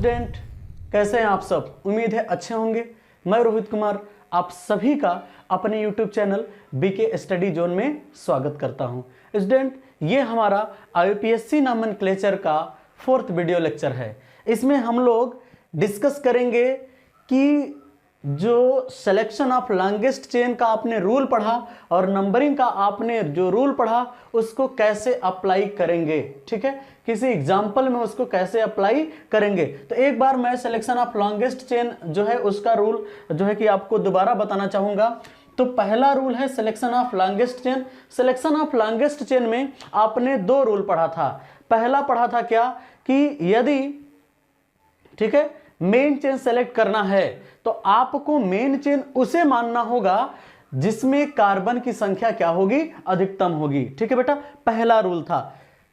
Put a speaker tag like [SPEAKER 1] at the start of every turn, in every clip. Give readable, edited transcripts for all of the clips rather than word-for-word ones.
[SPEAKER 1] Student, कैसे हैं आप सब? उम्मीद है अच्छे होंगे। मैं रोहित कुमार आप सभी का अपने YouTube channel BK study zone में स्वागत करता हूं। स्टूडेंट, ये हमारा IUPAC नॉमेनक्लेचर का 4th वीडियो लेक्चर है। इसमें हम लोग डिस्कस करेंगे कि जो सिलेक्शन ऑफ लॉन्गेस्ट चेन का आपने रूल पढ़ा और नंबरिंग का आपने जो रूल पढ़ा उसको कैसे अप्लाई करेंगे। ठीक है, किसी एग्जाम्पल में उसको कैसे अप्लाई करेंगे। तो एक बार मैं सिलेक्शन ऑफ लॉन्गेस्ट चेन जो है उसका रूल जो है कि आपको दोबारा बताना चाहूंगा। तो पहला रूल है selection of longest chain. Selection of longest chain में आपने 2 रूल पढ़ा था। पहला पढ़ा था क्या कि यदि, ठीक है, मेन चेन सेलेक्ट करना है तो आपको मेन चेन उसे मानना होगा जिसमें कार्बन की संख्या क्या होगी, अधिकतम होगी। ठीक है बेटा, पहला रूल था।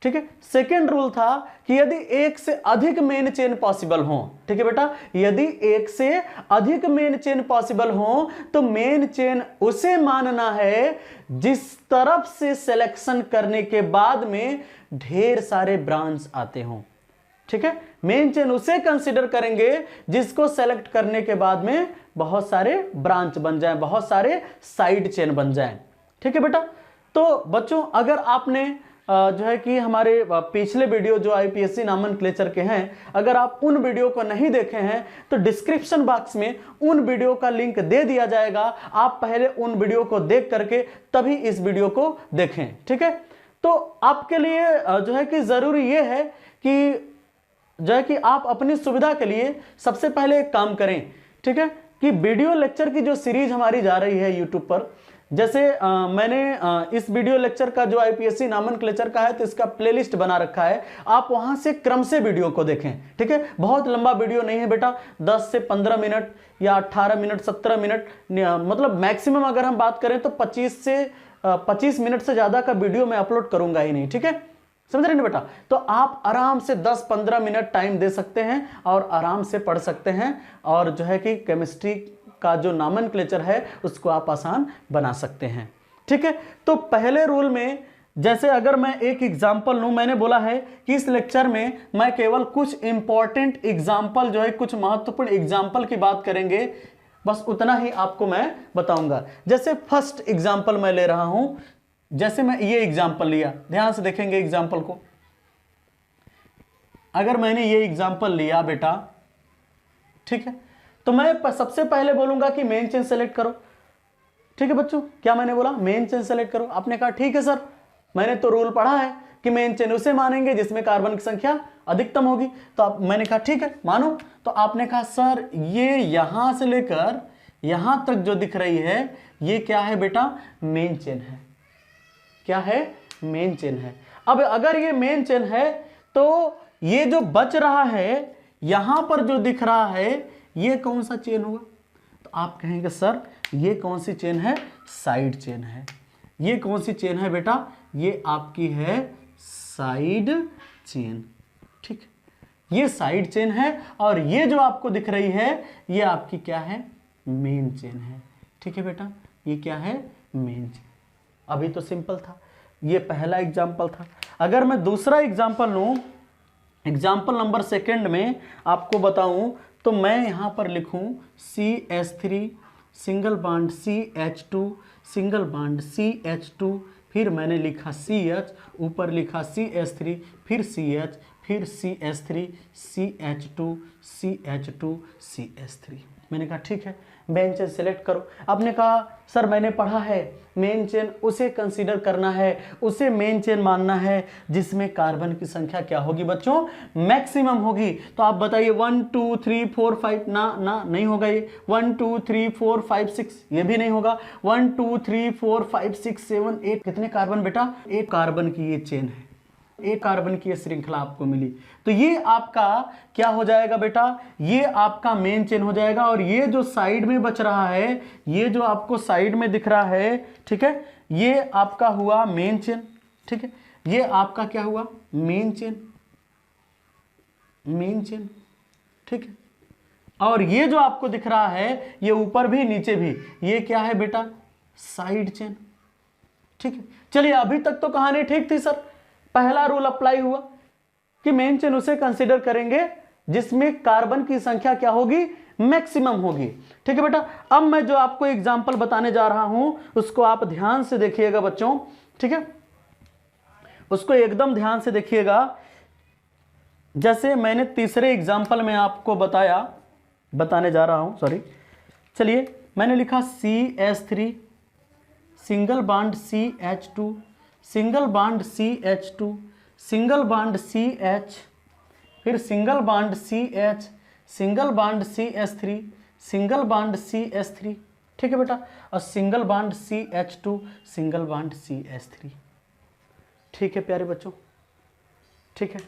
[SPEAKER 1] ठीक है, सेकेंड रूल था कि यदि एक से अधिक मेन चेन पॉसिबल हो, ठीक है बेटा, यदि एक से अधिक मेन चेन पॉसिबल हो तो मेन चेन उसे मानना है जिस तरफ से सिलेक्शन करने के बाद में ढेर सारे ब्रांच आते हों। ठीक है, मेन चेन उसे कंसीडर करेंगे जिसको सेलेक्ट करने के बाद में बहुत सारे ब्रांच बन जाएं, बहुत सारे साइड चेन बन जाएं। ठीक है बेटा, तो बच्चों अगर आपने जो है कि हमारे पिछले वीडियो जो IUPAC नॉमेनक्लेचर के हैं, अगर आप उन वीडियो को नहीं देखे हैं तो डिस्क्रिप्शन बॉक्स में उन वीडियो का लिंक दे दिया जाएगा। आप पहले उन वीडियो को देख करके तभी इस वीडियो को देखें। ठीक है, तो आपके लिए जो है कि जरूरी यह है कि जो है कि आप अपनी सुविधा के लिए सबसे पहले एक काम करें। ठीक है, कि वीडियो लेक्चर की जो सीरीज हमारी जा रही है यूट्यूब पर, जैसे मैंने इस वीडियो लेक्चर का जो IUPAC नॉमेनक्लेचर का है तो इसका प्लेलिस्ट बना रखा है, आप वहां से क्रम से वीडियो को देखें। ठीक है, बहुत लंबा वीडियो नहीं है बेटा, 10 से 15 मिनट या 18 मिनट 17 मिनट, मतलब मैक्सिमम अगर हम बात करें तो 25 मिनट से ज्यादा का वीडियो मैं अपलोड करूंगा ही नहीं। ठीक है, समझ रहे ना बेटा? तो आप आराम से 10-15 मिनट टाइम दे सकते हैं और आराम से पढ़ सकते हैं और जो है कि केमिस्ट्री का जो नॉमेनक्लेचर है उसको आप आसान बना सकते हैं। ठीक है, तो पहले रूल में जैसे अगर मैं एक एग्जांपल लूं, मैंने बोला है कि इस लेक्चर में मैं केवल कुछ इंपॉर्टेंट एग्जांपल जो है, कुछ महत्वपूर्ण एग्जांपल की बात करेंगे, बस उतना ही आपको मैं बताऊंगा। जैसे फर्स्ट एग्जांपल मैं ले रहा हूं, जैसे मैं ये एग्जाम्पल लिया, ध्यान से देखेंगे एग्जाम्पल को। अगर मैंने ये एग्जाम्पल लिया बेटा, ठीक है, तो मैं सबसे पहले बोलूंगा कि मेन चेन सेलेक्ट करो। ठीक है बच्चों, क्या मैंने बोला? मेन चेन सेलेक्ट करो। आपने कहा ठीक है सर, मैंने तो रूल पढ़ा है कि मेन चेन उसे मानेंगे जिसमें कार्बन की संख्या अधिकतम होगी। तो मैंने कहा ठीक है मानो। तो आपने कहा सर ये यहां से लेकर यहां तक जो दिख रही है ये क्या है बेटा? मेन चेन है। क्या है? मेन चेन है। अब अगर ये मेन चेन है तो ये जो बच रहा है यहां पर जो दिख रहा है ये कौन सा चेन हुआ? तो आप कहेंगे सर ये कौन सी चेन है? साइड चेन है। ये कौन सी चेन है बेटा? ये आपकी है साइड चेन। ठीक, ये साइड चेन है और ये जो आपको दिख रही है ये आपकी क्या है? मेन चेन है। ठीक है बेटा, ये क्या है? Main chain. अभी तो सिंपल था, ये पहला एग्जाम्पल था। अगर मैं दूसरा एग्जाम्पल लूं, एग्जाम्पल नंबर 2 में आपको बताऊं तो मैं यहां पर लिखूं CH3 single bond CH2 single bond CH2, फिर मैंने लिखा CH, ऊपर लिखा CH3, फिर CH, फिर CH3 CH2 CH2 CH3। मैंने कहा ठीक है मेन चेन सेलेक्ट करो। आपने कहा सर मैंने पढ़ा है मेन चेन उसे कंसीडर करना है, उसे मेन चेन मानना है जिसमें कार्बन की संख्या क्या होगी बच्चों? मैक्सिमम होगी। तो आप बताइए 1 2 3 4 5, ना नहीं होगा ये। 1 2 3 4 5 6 ये भी नहीं होगा। 1 2 3 4 5 6 7 8 कितने कार्बन बेटा? 1 कार्बन की ये चेन है, 1 कार्बन की श्रृंखला आपको मिली। तो ये आपका क्या हो जाएगा बेटा? ये आपका मेन चेन हो जाएगा। और ये जो साइड में बच रहा है, ये जो आपको साइड में दिख रहा है, ठीक है, ये आपका हुआ मेन चेन। ठीक है, ये आपका क्या हुआ? Main chain, main chain. ठीक है, और ये जो आपको दिख रहा है ये ऊपर भी नीचे भी, ये क्या है बेटा? Side chain. ठीक है, चलिए अभी तक तो कहानी ठीक थी सर। पहला रूल अप्लाई हुआ कि मेन चेन उसे कंसीडर करेंगे जिसमें कार्बन की संख्या क्या होगी, मैक्सिमम होगी। ठीक है बेटा, अब मैं जो आपको एग्जाम्पल बताने जा रहा हूं उसको आप ध्यान से देखिएगा बच्चों। ठीक है, उसको एकदम ध्यान से देखिएगा। जैसे मैंने तीसरे एग्जाम्पल में आपको बताने जा रहा हूं, सॉरी, चलिए मैंने लिखा CH3 single bond CH2 single bond CH2 single bond CH, फिर single bond CH single bond CH3 single bond CH3। ठीक है बेटा, और single bond CH2 single bond CH3। ठीक है प्यारे बच्चों, ठीक है,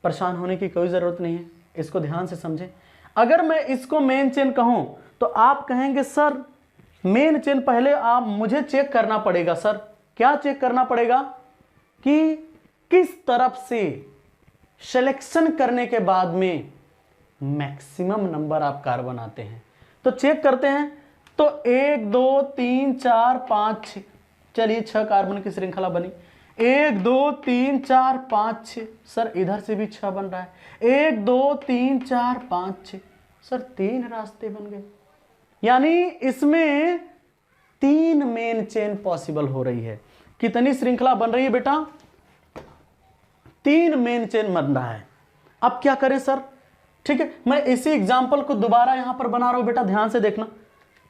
[SPEAKER 1] परेशान होने की कोई ज़रूरत नहीं है, इसको ध्यान से समझें। अगर मैं इसको मेन चेन कहूं तो आप कहेंगे सर मेन चेन पहले आप मुझे चेक करना पड़ेगा। सर क्या चेक करना पड़ेगा कि किस तरफ से सिलेक्शन करने के बाद में मैक्सिमम नंबर आप कार्बन आते हैं। तो चेक करते हैं, तो 1 2 3 4 5 6, चलिए 6 कार्बन की श्रृंखला बनी। 1 2 3 4 5 6, सर इधर से भी 6 बन रहा है। 1 2 3 4 5 6, सर 3 रास्ते बन गए। यानी इसमें 3 मेन चेन पॉसिबल हो रही है। कितनी श्रृंखला बन रही है बेटा, 3 मेन चेन बन रहा है। अब क्या करें सर, ठीक है, मैं इसी एग्जाम्पल को दोबारा यहां पर बना रहा हूं बेटा, ध्यान से देखना,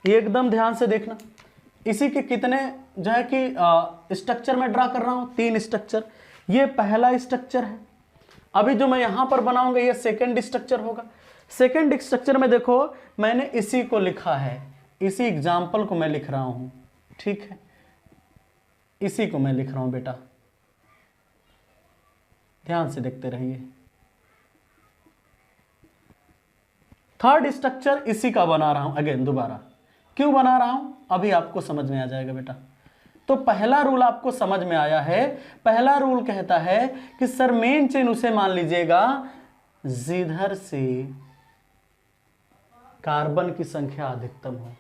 [SPEAKER 1] एकदम ध्यान से देखना। इसी के कितने जो है कि स्ट्रक्चर में ड्रा कर रहा हूं, 3 स्ट्रक्चर। ये पहला स्ट्रक्चर है, अभी जो मैं यहां पर बनाऊंगा ये सेकंड स्ट्रक्चर होगा। सेकंड स्ट्रक्चर में देखो मैंने इसी को लिखा है, इसी एग्जाम्पल को मैं लिख रहा हूं। ठीक है, इसी को मैं लिख रहा हूं बेटा, ध्यान से देखते रहिए। थर्ड स्ट्रक्चर इसी का बना रहा हूं, अगेन दोबारा। क्यों बना रहा हूं अभी आपको समझ में आ जाएगा बेटा। तो पहला रूल आपको समझ में आया है। पहला रूल कहता है कि सर मेन चेन उसे मान लीजिएगा जिधर से कार्बन की संख्या अधिकतम हो।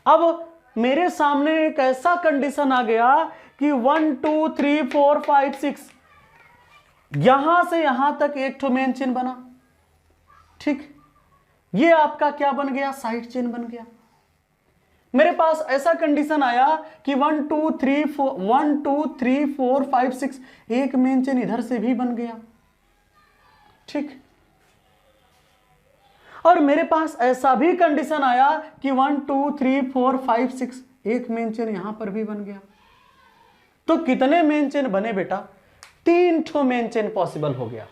[SPEAKER 1] अब मेरे सामने एक ऐसा कंडीशन आ गया कि 1 2 3 4 5 6, यहां से यहां तक एक ठो मेन चेन बना। ठीक, ये आपका क्या बन गया, साइड चेन बन गया। मेरे पास ऐसा कंडीशन आया कि 1 2 3 4 5 6, एक मेन चेन इधर से भी बन गया। ठीक, और मेरे पास ऐसा भी कंडीशन आया कि 1 2 3 4 5 6, एक मेन चेन यहां पर भी बन गया। तो कितने मेन चेन बने बेटा, 3 ठो मेन चेन पॉसिबल हो गया।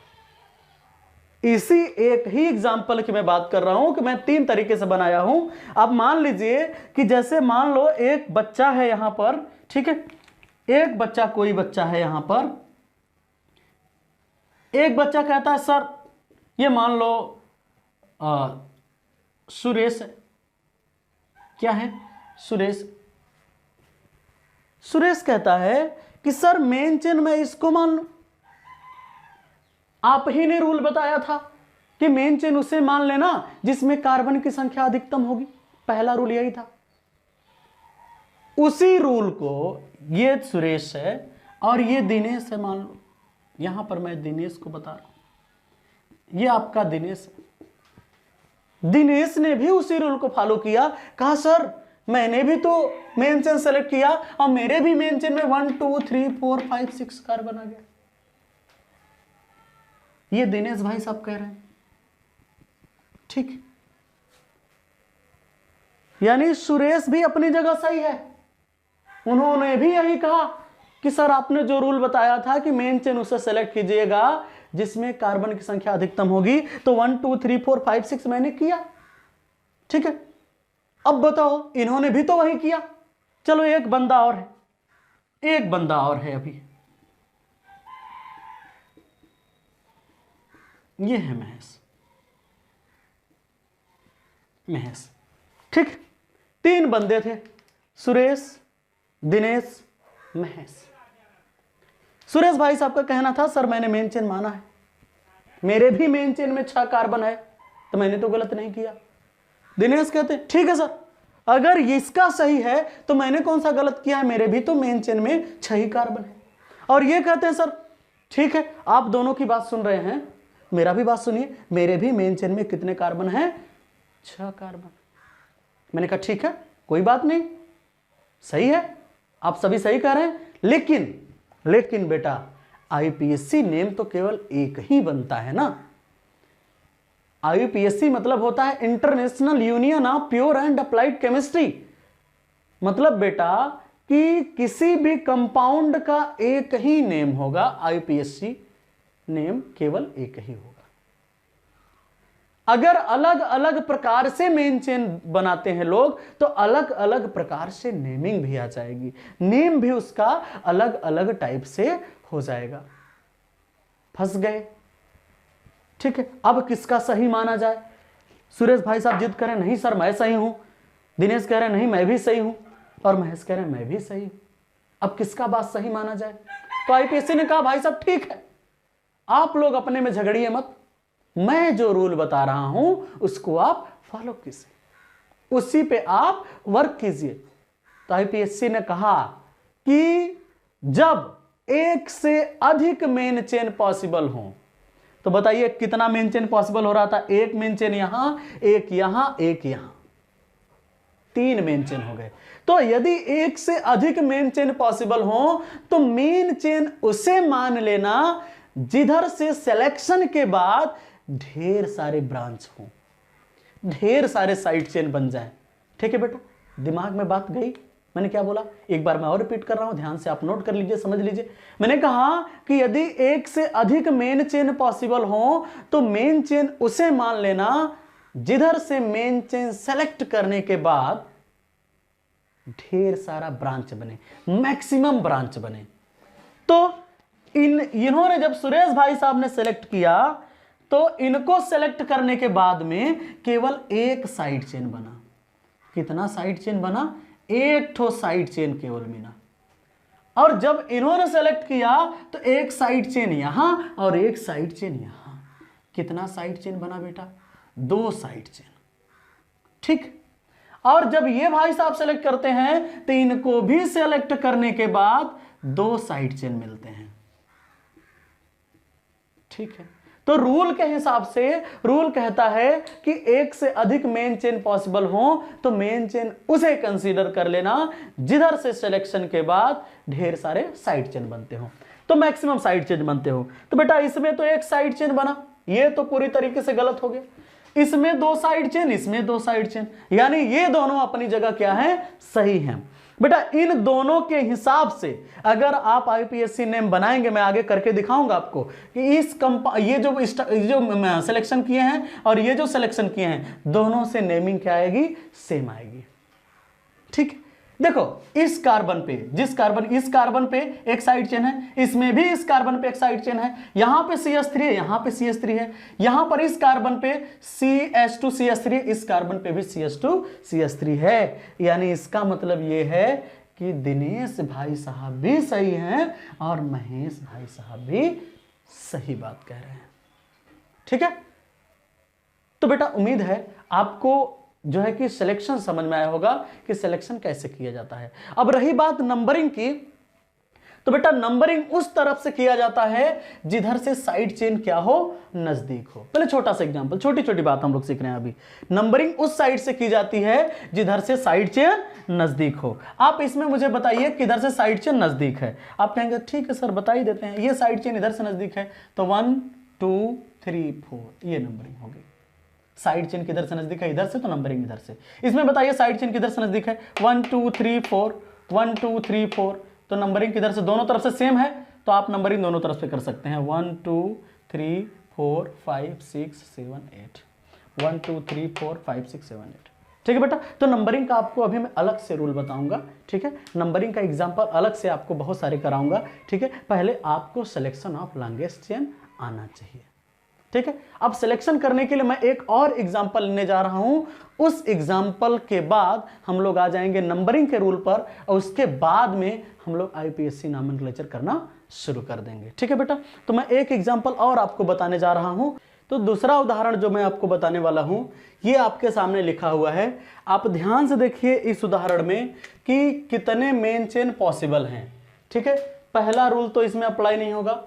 [SPEAKER 1] इसी एक ही एग्जाम्पल की मैं बात कर रहा हूं कि मैं 3 तरीके से बनाया हूं। अब मान लीजिए कि जैसे मान लो एक बच्चा है यहां पर, ठीक है, एक बच्चा, कोई बच्चा है यहां पर, एक बच्चा कहता है सर ये मान लो सुरेश है, क्या है, सुरेश। सुरेश कहता है कि सर मेन चेन मैं इसको मान लूं। आप ही ने रूल बताया था कि मेन चेन उसे मान लेना जिसमें कार्बन की संख्या अधिकतम होगी, पहला रूल यही था। उसी रूल को ये सुरेश है और ये दिनेश है, मान लो यहां पर मैं दिनेश को बता रहा हूं, ये आपका दिनेश है। दिनेश ने भी उसी रूल को फॉलो किया, कहा सर मैंने भी तो मेन चेन सेलेक्ट किया और मेरे भी मेन चेन में 1 2 3 4 5 6 कार्बन आ गया। ये दिनेश भाई साहब कह रहे हैं। ठीक, यानी सुरेश भी अपनी जगह सही है। उन्होंने भी यही कहा कि सर आपने जो रूल बताया था कि मेन चेन उसे सेलेक्ट कीजिएगा जिसमें कार्बन की संख्या अधिकतम होगी, तो 1 2 3 4 5 6 मैंने किया। ठीक है, अब बताओ इन्होंने भी तो वही किया। चलो एक बंदा और है, एक बंदा और है अभी, ये है महेश। महेश, ठीक, 3 बंदे थे, सुरेश, दिनेश, महेश। सुरेश भाई साहब का कहना था सर मैंने मेन चेन माना है, मेरे भी मेन चेन में 6 कार्बन है, तो मैंने तो गलत नहीं किया। दिनेश कहते ठीक है सर, अगर इसका सही है तो मैंने कौन सा गलत किया है, मेरे भी तो मेन चेन में 6 ही कार्बन है। और ये कहते हैं सर ठीक है, आप दोनों की बात सुन रहे हैं, मेरा भी बात सुनिए, मेरे भी मेन चेन में कितने कार्बन हैं? 6 कार्बन। मैंने कहा ठीक है, कोई बात नहीं, सही है, आप सभी सही कह रहे हैं। लेकिन बेटा आईपीएससी नेम तो केवल एक ही बनता है ना। आईपीएससी मतलब होता है international union of pure and applied chemistry. मतलब बेटा कि किसी भी कंपाउंड का एक ही नेम होगा, आईपीएससी नेम केवल एक ही होगा। अगर अलग अलग प्रकार से मेन चेन बनाते हैं लोग तो अलग अलग प्रकार से नेमिंग भी आ जाएगी, नेम भी उसका अलग अलग टाइप से हो जाएगा। फंस गए? ठीक है, अब किसका सही माना जाए? सुरेश भाई साहब जिद करें नहीं सर मैं सही हूं, दिनेश कह रहे नहीं मैं भी सही हूं, और महेश कह रहे मैं भी सही हूं। अब किसका बात सही माना जाए? तो आईपीएससी ने कहा भाई साहब ठीक है, आप लोग अपने में झगड़िए मत, मैं जो रूल बता रहा हूं उसको आप फॉलो कीजिए, उसी पे आप वर्क कीजिए। तो आईपीएससी ने कहा कि जब एक से अधिक मेन चेन पॉसिबल हो, तो बताइए कितना मेन चेन पॉसिबल हो रहा था? एक मेन चेन यहां, एक यहां, एक यहां, 3 मेन चेन हो गए। तो यदि एक से अधिक मेन चेन पॉसिबल हो तो मेन चेन उसे मान लेना जिधर से सिलेक्शन के बाद ढेर सारे ब्रांच हो, ढेर सारे साइड चेन बन जाए। ठीक है बेटा, दिमाग में बात गई? मैंने क्या बोला, एक बार मैं और रिपीट कर रहा हूं, ध्यान से आप नोट कर लीजिए, समझ लीजिए। मैंने कहा कि यदि एक से अधिक मेन चेन पॉसिबल हो तो मेन चेन उसे मान लेना जिधर से मेन चेन सेलेक्ट करने के बाद ढेर सारा ब्रांच बने, मैक्सिमम ब्रांच बने। तो इन्होंने जब सुरेश भाई साहब ने सेलेक्ट किया तो इनको सेलेक्ट करने के बाद में केवल एक साइड चेन बना। कितना साइड चेन बना? एक ठो साइड चेन केवल मिला। और जब इन्होंने सेलेक्ट किया तो एक साइड चेन यहां और एक साइड चेन यहां। कितना साइड चेन बना बेटा? 2 साइड चेन। ठीक। और जब ये भाई साहब सेलेक्ट करते हैं तो इनको भी सेलेक्ट करने के बाद 2 साइड चेन मिलते हैं। ठीक है, तो रूल के हिसाब से रूल कहता है कि एक से अधिक मेन चेन पॉसिबल हो तो मेन चेन उसे कंसीडर कर लेना जिधर से सिलेक्शन के बाद ढेर सारे साइड चेन बनते हो, तो मैक्सिमम साइड चेन बनते हो। तो बेटा इसमें तो एक साइड चेन बना, ये तो पूरी तरीके से गलत हो गया। इसमें 2 साइड चेन, इसमें 2 साइड चेन, यानी ये दोनों अपनी जगह क्या है? सही हैं। बेटा इन दोनों के हिसाब से अगर आप आईपीएससी नेम बनाएंगे, मैं आगे करके दिखाऊंगा आपको कि ये जो सिलेक्शन किए हैं और ये जो सिलेक्शन किए हैं दोनों से नेमिंग क्या आएगी? सेम आएगी। ठीक, देखो इस कार्बन पे इस कार्बन पे एक साइड चेन है, इसमें भी इस कार्बन पे एक साइड चेन है, यहां पे CH3 है, यहां पे CH3 है, यहां पर इस कार्बन पे CH2 CH3, इस कार्बन पे भी CH2 CH3 है। यानी इसका मतलब ये है कि दिनेश भाई साहब भी सही हैं और महेश भाई साहब भी सही बात कह रहे हैं। ठीक है, तो बेटा उम्मीद है आपको जो है कि सिलेक्शन समझ में आया होगा कि सिलेक्शन कैसे किया जाता है। अब रही बात नंबरिंग की, तो बेटा नंबरिंग उस तरफ से किया जाता है जिधर से साइड चेन क्या हो? नजदीक हो। पहले छोटा सा एग्जांपल, छोटी छोटी बात हम लोग सीख रहे हैं अभी। नंबरिंग उस साइड से की जाती है जिधर से साइड चेन नजदीक हो। आप इसमें मुझे बताइए किधर से साइड चेन नजदीक है। आप कहेंगे ठीक है सर बता ही देते हैं, ये साइड चेन इधर से नजदीक है, तो 1 2 3 4 ये नंबरिंग हो गई। साइड चेन किधर से नजदीक है? इधर से, तो नंबरिंग इधर से। इसमें बताइए साइड चेन किधर से नजदीक है? 1 2 3 4 1 2 3 4, तो नंबरिंग किधर से? दोनों तरफ से सेम है, तो आप नंबरिंग दोनों तरफ से कर सकते हैं। 1 2 3 4 5 6 7 8 1 2 3 4 5 6 7 8। ठीक है बेटा, तो नंबरिंग का आपको अभी मैं अलग से रूल बताऊंगा। ठीक है, नंबरिंग का एग्जांपल अलग से आपको बहुत सारे कराऊंगा। ठीक है, पहले आपको सिलेक्शन ऑफ लॉन्गेस्ट चेन आना चाहिए। ठीक है, अब सिलेक्शन करने के लिए मैं एक और एग्जांपल लेने जा रहा हूं, उस एग्जांपल के बाद हम लोग आ जाएंगे नंबरिंग के रूल पर और उसके बाद में हम लोग आईपीएससी नॉमेनक्लेचर करना शुरू कर देंगे। ठीक है बेटा, तो मैं एक एग्जांपल और आपको बताने जा रहा हूं। तो दूसरा उदाहरण जो मैं आपको बताने वाला हूं ये आपके सामने लिखा हुआ है। आप ध्यान से देखिए इस उदाहरण में कि कितने मेन चेन पॉसिबल हैं। ठीक है, पहला रूल तो इसमें अप्लाई नहीं होगा,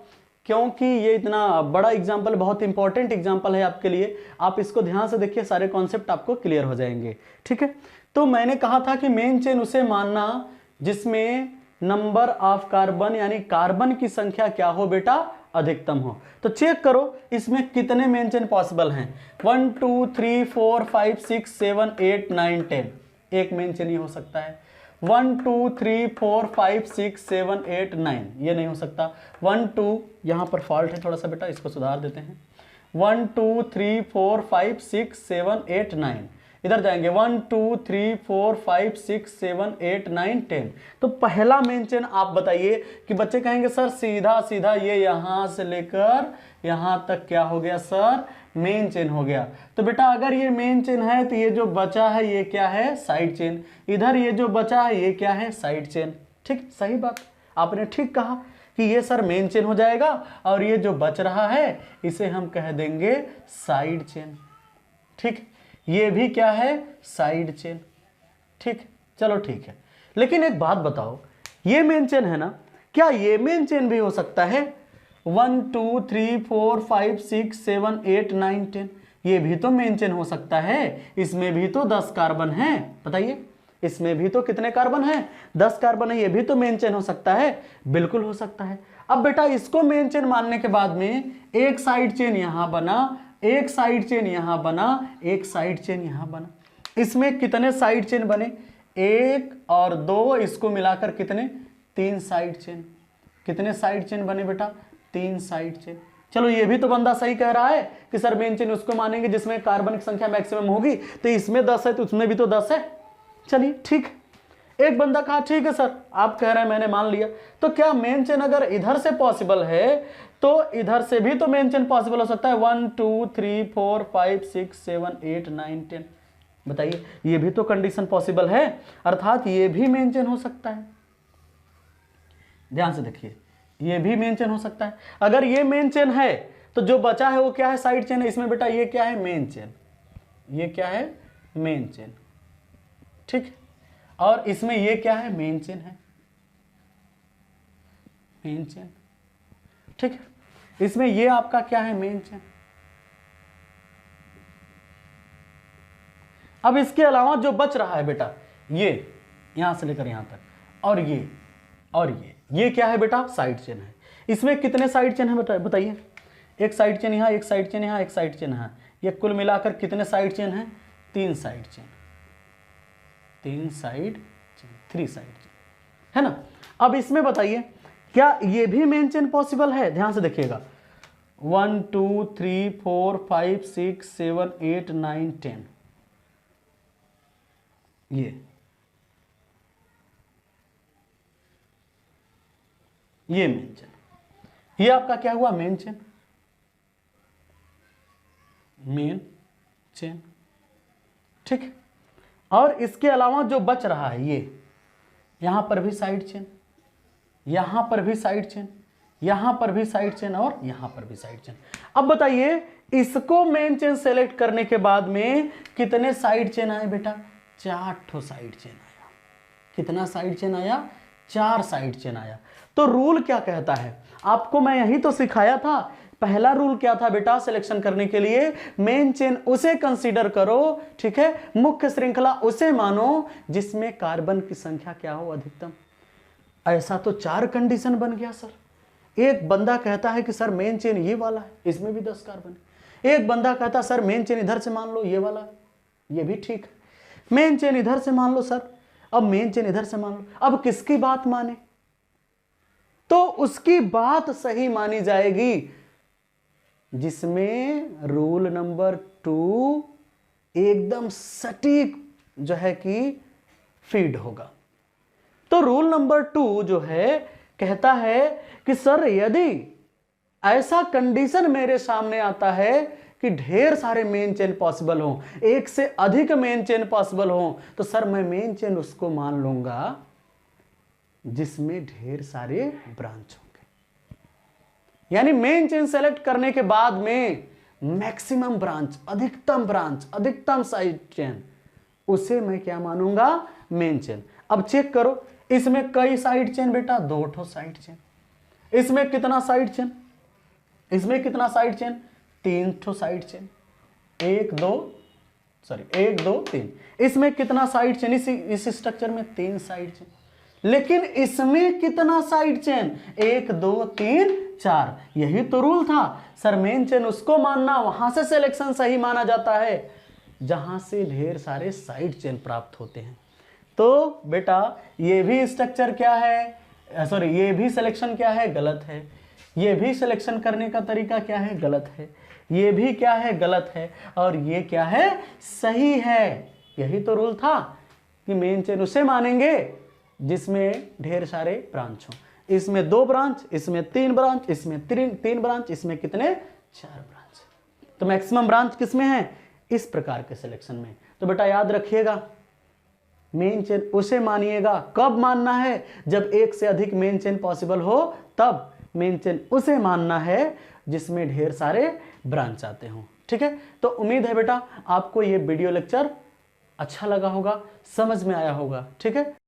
[SPEAKER 1] क्योंकि ये इतना बड़ा एग्जाम्पल, बहुत इंपॉर्टेंट एग्जाम्पल है आपके लिए। आप इसको ध्यान से देखिए, सारे कॉन्सेप्ट आपको क्लियर हो जाएंगे। ठीक है, तो मैंने कहा था कि मेन चेन उसे मानना जिसमें नंबर ऑफ कार्बन यानी कार्बन की संख्या क्या हो बेटा, अधिकतम हो। तो चेक करो इसमें कितने मेन चेन पॉसिबल हैं। 1 2 3 4 5 6 7 8 9 10, एक मेन चेन ही हो सकता है। 1 2 3 4 5 6 7 8 9, ये नहीं हो सकता। 1 2, यहाँ पर फॉल्ट है थोड़ा सा बेटा, इसको सुधार देते हैं। 1 2 3 4 5 6 7 8 9, इधर जाएंगे 1 2 3 4 5 6 7 8 9 10। तो पहला मेन चेन आप बताइए कि बच्चे कहेंगे सर सीधा सीधा ये यहां से लेकर यहां तक क्या हो गया सर, मेन चेन हो गया। तो बेटा अगर ये मेन चेन है तो ये जो बचा है ये क्या है, साइड चेन। इधर ये जो बचा है ये क्या है, साइड चेन। ठीक, सही बात, आपने ठीक कहा कि ये सर मेन चेन हो जाएगा और ये जो बच रहा है इसे हम कह देंगे साइड चेन। ठीक, ये भी क्या है, साइड चेन। ठीक, चलो ठीक है, लेकिन एक बात बताओ, ये मेन चेन है ना, क्या ये मेन चेन भी हो सकता है? 1 2 3 4 5 6 7 8 9 10, ये भी तो मेन चेन हो सकता है। इसमें भी तो 10 कार्बन हैं, बताइए इसमें भी तो कितने कार्बन हैं, 10 कार्बन है, ये भी तो मेन चेन हो सकता है। बिल्कुल हो सकता है। अब बेटा इसको मेन चेन मानने के बाद में एक साइड चेन यहां बना, एक साइड चेन यहां बना, एक साइड चेन यहां बना। इसमें कितने साइड चेन बने, 1 और 2, इसको मिलाकर कितने, 3 साइड चेन। कितने साइड चेन बने बेटा, 3 साइड चेन। चलो ये भी तो बंदा सही कह रहा है कि सर मेन चेन उसको मानेंगे जिसमें कार्बन की संख्या मैक्सिमम होगी, तो इसमें 10 है तो उसमें भी तो 10 है। चलिए ठीक, एक बंदा कहा ठीक है सर आप कह रहे हैं मैंने मान लिया। तो क्या मेन चेन अगर इधर से पॉसिबल है तो इधर से भी तो मेन चेन पॉसिबल हो सकता है। 1 2 3 4 5 6 7 8 9 10, बताइए ये भी तो कंडीशन पॉसिबल है, अर्थात ये भी मेन चेन हो सकता है। ध्यान से देखिए, ये भी मेन चेन हो सकता है। अगर ये मेन चेन है तो जो बचा है वो क्या है, साइड चेन है। इसमें बेटा ये क्या है, मेन चेन, ये क्या है, मेन चेन। ठीक, और इसमें ये क्या है, मेन चेन है, मेन चेन। ठीक है, इसमें ये आपका क्या है, मेन चेन। अब इसके अलावा जो बच रहा है बेटा, ये यहां से लेकर यहां तक और ये क्या है बेटा, साइड चेन है। इसमें कितने साइड चेन है बेटा, बताइए। एक साइड चेन यहां, एक साइड चेन यहां, एक साइड चेन यहां, ये कुल मिलाकर कितने साइड चेन है, 3 side chain, 3 side chain, 3 side chain, है ना। अब इसमें बताइए क्या ये भी मेन चेन पॉसिबल है, ध्यान से देखिएगा। 1 2 3 4 5 6 7 8 9 10, ये मेन चेन, ये आपका क्या हुआ, मेन चेन, मेन चेन। ठीक, और इसके अलावा जो बच रहा है ये, यहां पर भी साइड चेन, यहां पर भी साइड चेन, यहां पर भी साइड चेन और यहां पर भी साइड चेन। अब बताइए इसको मेन चेन सेलेक्ट करने के बाद में कितने साइड चेन आए बेटा, 4 ठो साइड चेन आया। कितना साइड चेन आया, 4 साइड चेन आया। तो रूल क्या कहता है, आपको मैं यही तो सिखाया था। पहला रूल क्या था बेटा, सिलेक्शन करने के लिए मेन चेन उसे कंसीडर करो, ठीक है, मुख्य श्रृंखला उसे मानो जिसमें कार्बन की संख्या क्या हो, अधिकतम। ऐसा तो 4 कंडीशन बन गया सर। एक बंदा कहता है कि सर मेन चेन ये वाला है, इसमें भी 10 कार्बन है। एक बंदा कहता है सर मेन चेन इधर से मान लो ये वाला है, ये भी ठीक है। मेन चेन इधर से मान लो सर, अब मेन चेन इधर से मान लो। अब किसकी बात माने, तो उसकी बात सही मानी जाएगी जिसमें रूल नंबर 2 एकदम सटीक जो है कि फीड होगा। तो रूल नंबर 2 जो है कहता है कि सर यदि ऐसा कंडीशन मेरे सामने आता है कि ढेर सारे मेन चेन पॉसिबल हो, एक से अधिक मेन चेन पॉसिबल हो, तो सर मैं मेन चेन उसको मान लूंगा जिसमें ढेर सारे ब्रांच होंगे। यानी मेन चेन सेलेक्ट करने के बाद में मैक्सिमम ब्रांच, अधिकतम साइड चेन, उसे मैं क्या मानूंगा, मेन चेन। अब चेक करो इसमें कई साइड चेन बेटा, 2 ठो साइड चेन। इसमें कितना साइड चेन, इसमें कितना साइड चेन, 3 ठो साइड चेन, 1 2 3। इसमें कितना साइड चेन, इस स्ट्रक्चर में 3 साइड चेन। लेकिन इसमें कितना साइड चेन, 1 2 3 4। यही तो रूल था सर, मेन चेन उसको मानना, वहां से सिलेक्शन सही माना जाता है जहां से ढेर सारे साइड चेन प्राप्त होते हैं। तो बेटा ये भी स्ट्रक्चर क्या है, सॉरी ये भी सिलेक्शन क्या है, गलत है। ये भी सिलेक्शन करने का तरीका क्या है, गलत है। ये भी क्या है, गलत है। और ये क्या है, सही है। यही तो रूल था कि मेन चेन उसे मानेंगे जिसमें ढेर सारे ब्रांच हो। इसमें 2 ब्रांच, इसमें 3 ब्रांच, इसमें 3 ब्रांच, इसमें कितने, 4 ब्रांच। तो मैक्सिमम ब्रांच किसमें है, इस प्रकार के सिलेक्शन में। तो बेटा याद रखिएगा, मेन चेन उसे मानिएगा, कब मानना है, जब एक से अधिक मेन चेन पॉसिबल हो, तब मेन चेन उसे मानना है जिसमें ढेर सारे ब्रांच आते हों। ठीक है, तो उम्मीद है बेटा आपको ये वीडियो लेक्चर अच्छा लगा होगा, समझ में आया होगा। ठीक है।